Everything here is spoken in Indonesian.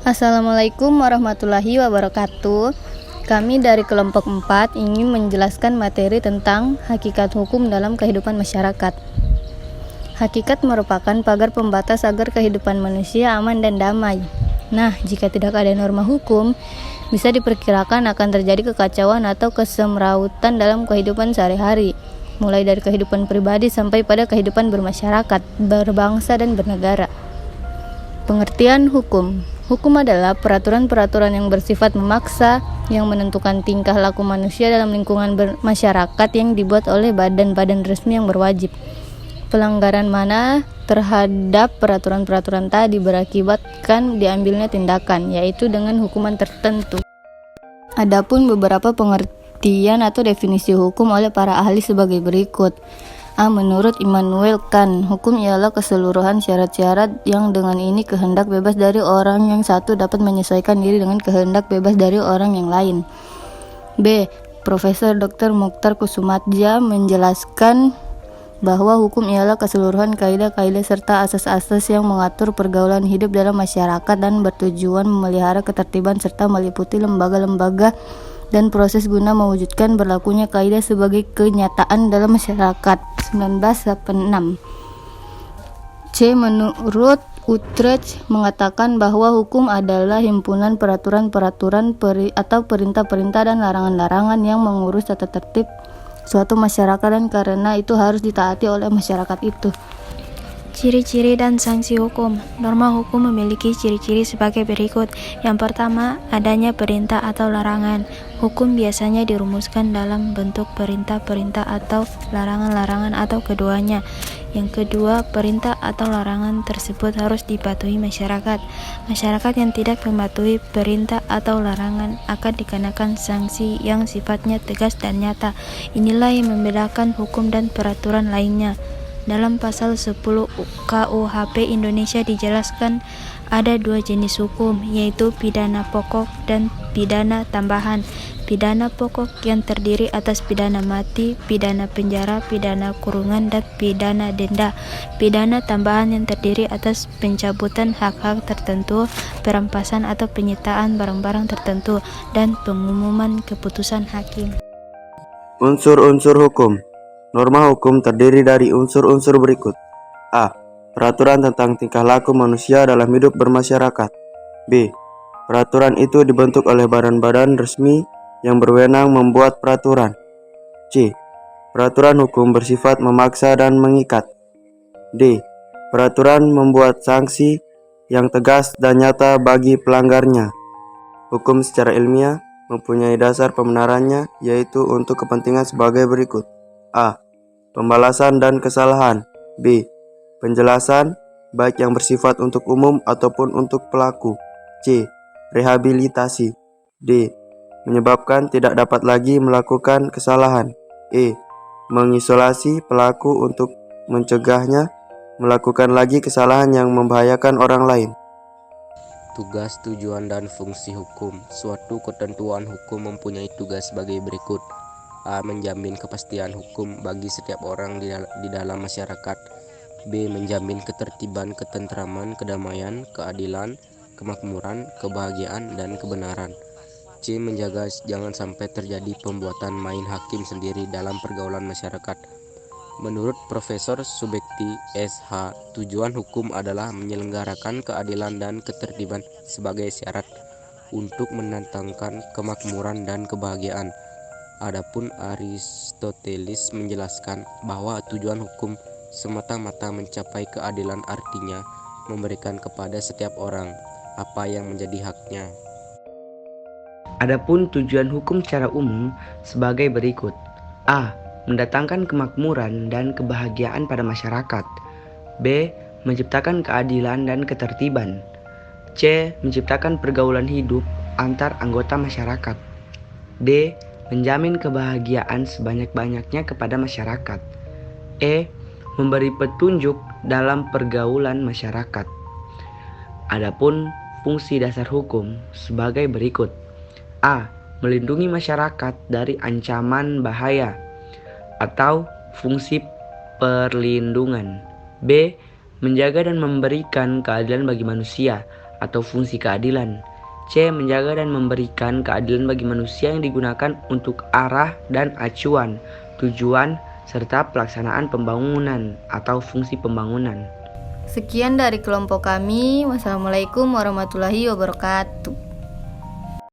Assalamualaikum warahmatullahi wabarakatuh. Kami dari kelompok 4 ingin menjelaskan materi tentang hakikat hukum dalam kehidupan masyarakat. Hakikat merupakan pagar pembatas agar kehidupan manusia aman dan damai. Nah, jika tidak ada norma hukum, bisa diperkirakan akan terjadi kekacauan atau kesemrautan dalam kehidupan sehari-hari, mulai dari kehidupan pribadi sampai pada kehidupan bermasyarakat, berbangsa, dan bernegara. Pengertian hukum. Hukum adalah peraturan-peraturan yang bersifat memaksa, yang menentukan tingkah laku manusia dalam lingkungan masyarakat yang dibuat oleh badan-badan resmi yang berwajib. Pelanggaran mana terhadap peraturan-peraturan tadi berakibatkan diambilnya tindakan, yaitu dengan hukuman tertentu. Adapun beberapa pengertian atau definisi hukum oleh para ahli sebagai berikut. Menurut Immanuel Kant, hukum ialah keseluruhan syarat-syarat yang dengan ini kehendak bebas dari orang yang satu dapat menyesuaikan diri dengan kehendak bebas dari orang yang lain. B. Profesor Dr. Mukhtar Kusumadja menjelaskan bahwa hukum ialah keseluruhan kaidah-kaidah serta asas-asas yang mengatur pergaulan hidup dalam masyarakat dan bertujuan memelihara ketertiban serta meliputi lembaga-lembaga dan proses guna mewujudkan berlakunya kaidah sebagai kenyataan dalam masyarakat. 1986. C. Menurut Utrecht mengatakan bahwa hukum adalah himpunan peraturan-peraturan atau perintah-perintah dan larangan-larangan yang mengurus tata tertib suatu masyarakat dan karena itu harus ditaati oleh masyarakat itu. Ciri-ciri dan sanksi hukum. Norma hukum memiliki ciri-ciri sebagai berikut. Yang pertama, adanya perintah atau larangan. Hukum biasanya dirumuskan dalam bentuk perintah-perintah atau larangan-larangan atau keduanya. Yang kedua, perintah atau larangan tersebut harus dipatuhi masyarakat. Masyarakat yang tidak mematuhi perintah atau larangan akan dikenakan sanksi yang sifatnya tegas dan nyata. Inilah yang membedakan hukum dan peraturan lainnya. Dalam pasal 10 KUHP Indonesia dijelaskan ada dua jenis hukum, yaitu pidana pokok dan pidana tambahan. Pidana pokok yang terdiri atas pidana mati, pidana penjara, pidana kurungan, dan pidana denda. Pidana tambahan yang terdiri atas pencabutan hak-hak tertentu, perampasan atau penyitaan barang-barang tertentu, dan pengumuman keputusan hakim. Unsur-unsur hukum. Norma hukum terdiri dari unsur-unsur berikut. A. Peraturan tentang tingkah laku manusia dalam hidup bermasyarakat. B. Peraturan itu dibentuk oleh badan-badan resmi yang berwenang membuat peraturan. C. Peraturan hukum bersifat memaksa dan mengikat. D. Peraturan membuat sanksi yang tegas dan nyata bagi pelanggarnya. Hukum secara ilmiah mempunyai dasar pembenarannya, yaitu untuk kepentingan sebagai berikut. A. Pembalasan dan kesalahan. B. Penjelasan, baik yang bersifat untuk umum ataupun untuk pelaku. C. Rehabilitasi. D. Menyebabkan tidak dapat lagi melakukan kesalahan. E. Mengisolasi pelaku untuk mencegahnya melakukan lagi kesalahan yang membahayakan orang lain. Tugas, tujuan, dan fungsi hukum. Suatu ketentuan hukum mempunyai tugas sebagai berikut. A. Menjamin kepastian hukum bagi setiap orang di dalam masyarakat. B. Menjamin ketertiban, ketentraman, kedamaian, keadilan, kemakmuran, kebahagiaan, dan kebenaran. C. Menjaga jangan sampai terjadi pembuatan main hakim sendiri dalam pergaulan masyarakat. Menurut Profesor Subekti SH, tujuan hukum adalah menyelenggarakan keadilan dan ketertiban sebagai syarat untuk mendatangkan kemakmuran dan kebahagiaan. Adapun Aristoteles menjelaskan bahwa tujuan hukum semata-mata mencapai keadilan, artinya memberikan kepada setiap orang apa yang menjadi haknya. Adapun tujuan hukum secara umum sebagai berikut. A. Mendatangkan kemakmuran dan kebahagiaan pada masyarakat. B. Menciptakan keadilan dan ketertiban. C. Menciptakan pergaulan hidup antar anggota masyarakat. D. Menjamin kebahagiaan sebanyak-banyaknya kepada masyarakat. E. Memberi petunjuk dalam pergaulan masyarakat. Adapun fungsi dasar hukum sebagai berikut. A. Melindungi masyarakat dari ancaman bahaya atau fungsi perlindungan. B. Menjaga dan memberikan keadilan bagi manusia atau fungsi keadilan. C. Menjaga dan memberikan keadilan bagi manusia yang digunakan untuk arah dan acuan, tujuan, serta pelaksanaan pembangunan atau fungsi pembangunan. Sekian dari kelompok kami. Wassalamualaikum warahmatullahi wabarakatuh.